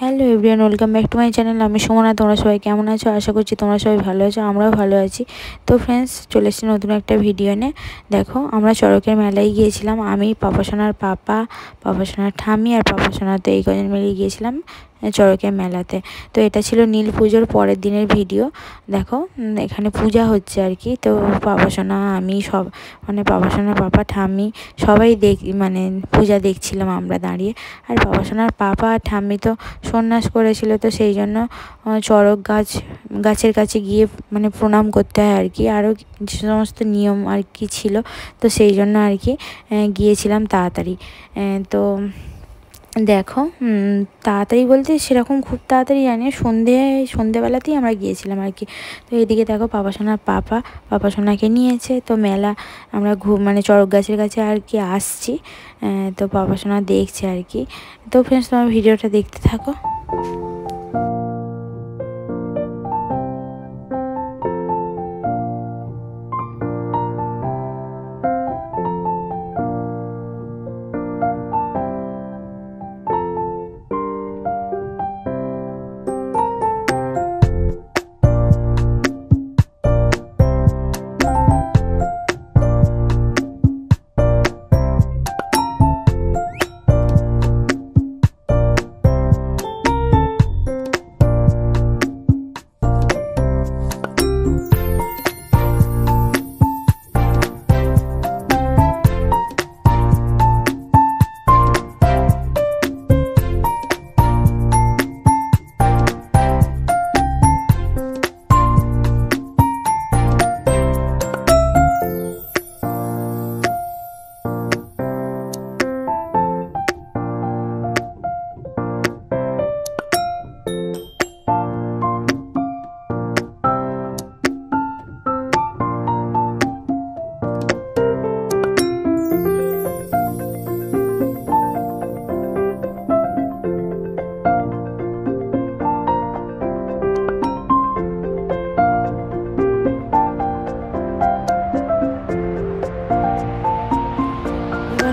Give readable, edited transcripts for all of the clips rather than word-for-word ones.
Hello everyone, welcome back to my channel. আমি সুমনা। তোমরা সবাই কেমন আছো? আশা করছি তোমরা সবাই ভালো আছো, আমরাও ভালো আছি। তো ফ্রেন্ডস, চলে এসেছি নতুন একটা ভিডিও নিয়ে। দেখো, আমরা চড়কের মেলায় গিয়েছিলাম। আমি, পাপাসোনার পাপা, পাপাসোনার ঠামি আর পাপাসোনা, তো এই কজন মিলে গিয়েছিলাম চড়কের মেলাতে। তো এটা ছিল নীল পুজোর পরের দিনের ভিডিও। দেখো, এখানে পূজা হচ্ছে আর কি। তো পাপাসোনা, আমি সব মানে পাপাসোনার পাপা, ঠাম্মি সবাই মানে পূজা দেখছিলাম আমরা দাঁড়িয়ে। আর পাপাসোনার পাপা আর ঠাম্মি তো সন্ন্যাস করেছিল, তো সেই জন্য চড়ক গাছের কাছে গিয়ে মানে প্রণাম করতে হয় আর কি। আরও যে সমস্ত নিয়ম আর কি ছিল, তো সেই জন্য আর কি গিয়েছিলাম তাড়াতাড়ি। তো দেখো, তাড়াতাড়ি বলতে সেরকম খুব তাড়াতাড়ি জানি, সন্ধেবেলাতেই আমরা গিয়েছিলাম আর কি। তো এদিকে দেখো, পাপাসোনাকে নিয়েছে। তো মেলা আমরা মানে চড়ক গাছের কাছে আর কি আসছি। তো পাপাসোনা দেখছে আর কি। তো ফ্রেন্ডস, তোমার ভিডিওটা দেখতে থাকো।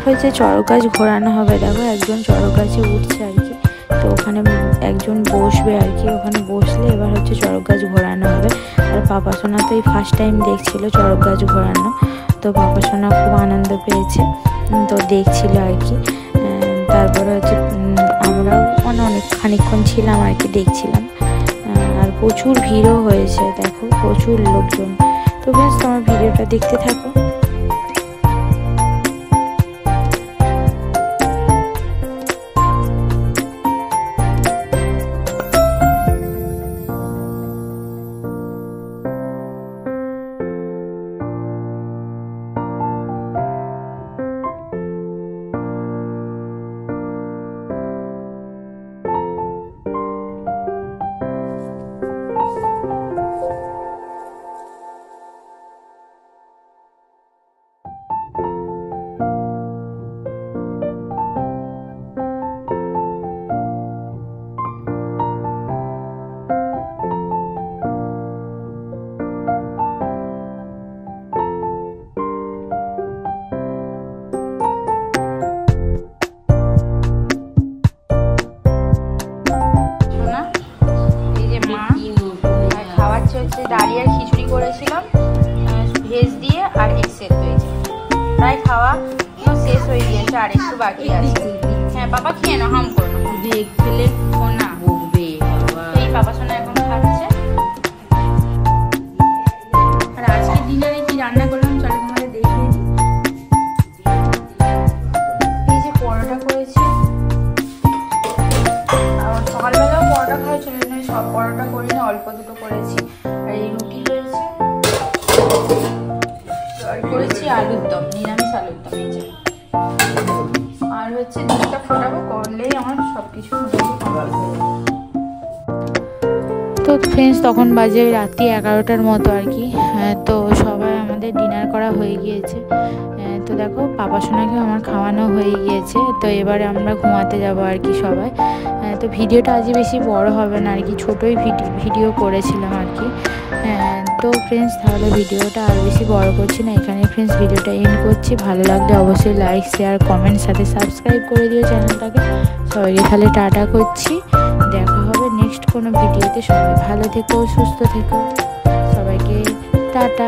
হয়েছে চড়ক গাছ ঘোরানো হবে। দেখো, একজন চড়ক গাছে উঠছে আর কি। তো ওখানে একজন বসবে আর কি, ওখানে বসলে এবার হচ্ছে চড়ক গাছ ঘোরানো হবে। আর পাপাসোনা তো এই ফার্স্ট টাইম দেখছিল চড়ক গাছ ঘোরানো। তো পাপাসোনা খুব আনন্দ পেয়েছে, তো দেখছিল আর কি। তারপরে হচ্ছে আমরাও অনেক খানিকক্ষণ ছিলাম আর কি, দেখছিলাম। আর প্রচুর ভিড়ও হয়েছে, দেখো প্রচুর লোকজন। তো বেশ, তোমার ভিডিওটা দেখতে থাকো। ডালিয়া আর খিচুড়ি করেছিলাম ভেজ দিয়ে, আর এগ সেদ্ধ হয়েছে। প্রায় খাওয়া শেষ হয়ে গিয়েছে, আর একটু বাকি আছে। হ্যাঁ পাপা, খেয়ে নাও, হাম করো না, খেলে না বকবে। এই পাপাসোনা এখন খাচ্ছে। আর আজকে ডিনারে কি রান্না করলাম চলো তোমাদের দেখিয়ে দিই। এই যে পরোটা করেছি, আর সকালবেলাও পরোটা খাওয়া ছিল, সব পরোটা করিনি, অল্প দুটো করেছি। আর এই রুটি রয়েছে, আর করেছি আলুর দম, নিরামিষ আলুর দম। এই যে আর হচ্ছে দুধটা ফোটাবো, করলেই আমার সবকিছু তো ফ্রেন্ডস, তখন বাজে রাত্রি 11টার মতো আর কি। তো সবাই আমাদের ডিনার করা হয়ে গিয়েছে। তো দেখো, পাপাসোনাকেও আমার খাওয়ানো হয়ে গিয়েছে। তো এবারে আমরা ঘুমাতে যাব আর কি সবাই। তো ভিডিওটা আজ বেশি বড় হবে না আর কি, ছোটোই ভিডিও করেছিলাম আর কি। তো ফ্রেন্ডস, তাহলে ভিডিওটা আর বেশি বড় করছি না, এখানে ফ্রেন্ডস ভিডিওটা এন্ড করছি। ভালো লাগলে অবশ্যই লাইক, শেয়ার, কমেন্ট সাথে সাবস্ক্রাইব করে দিও চ্যানেলটাকে। সবাইকে তাহলে টাটা করছি। নেক্সট কোনো ভিডিওতে। সবাই ভালো থেকো, সুস্থ থেকো, সবাইকে টাটা।